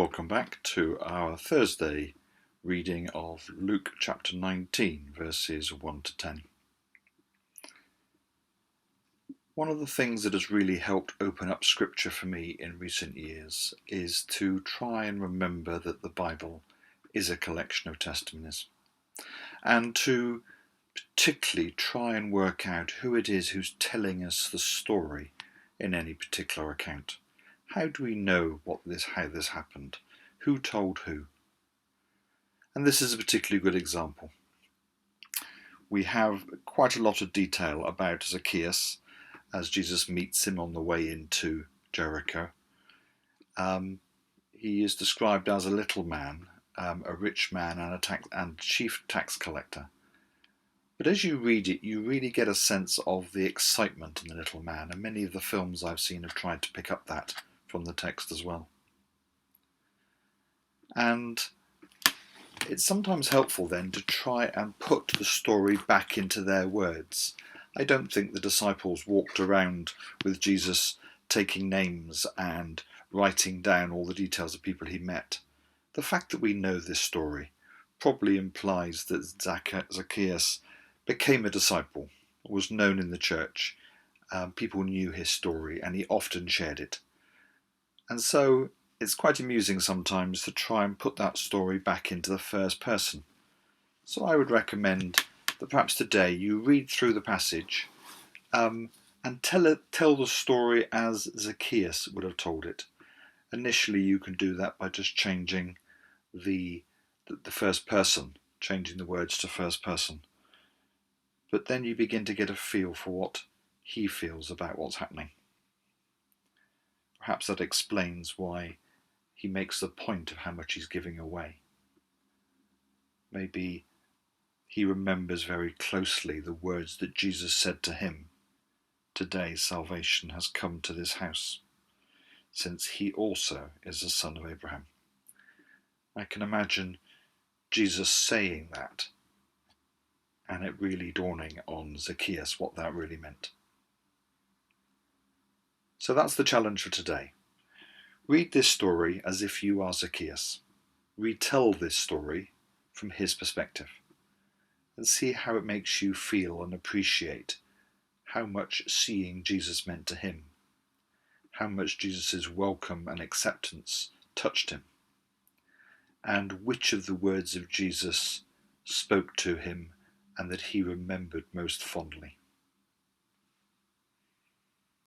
Welcome back to our Thursday reading of Luke chapter 19, verses 1 to 10. One of the things that has really helped open up scripture for me in recent years is to try and remember that the Bible is a collection of testimonies, and to particularly try and work out who it is who's telling us the story in any particular account. How do we know how this happened? Who told who? And this is a particularly good example. We have quite a lot of detail about Zacchaeus as Jesus meets him on the way into Jericho. He is described as a little man, a rich man and chief tax collector. But as you read it, you really get a sense of the excitement in the little man, and many of the films I've seen have tried to pick up that from the text as well. And it's sometimes helpful then to try and put the story back into their words. I don't think the disciples walked around with Jesus taking names and writing down all the details of people he met. The fact that we know this story probably implies that Zacchaeus became a disciple, was known in the church, people knew his story, and he often shared it. And so it's quite amusing sometimes to try and put that story back into the first person. So I would recommend that perhaps today you read through the passage and tell the story as Zacchaeus would have told it. Initially you can do that by just changing the first person, changing the words to first person. But then you begin to get a feel for what he feels about what's happening. Perhaps that explains why he makes the point of how much he's giving away. Maybe he remembers very closely the words that Jesus said to him, "Today salvation has come to this house, since he also is a son of Abraham." I can imagine Jesus saying that, and it really dawning on Zacchaeus what that really meant. So that's the challenge for today. Read this story as if you are Zacchaeus. Retell this story from his perspective, and see how it makes you feel and appreciate how much seeing Jesus meant to him, how much Jesus' welcome and acceptance touched him, and which of the words of Jesus spoke to him and that he remembered most fondly.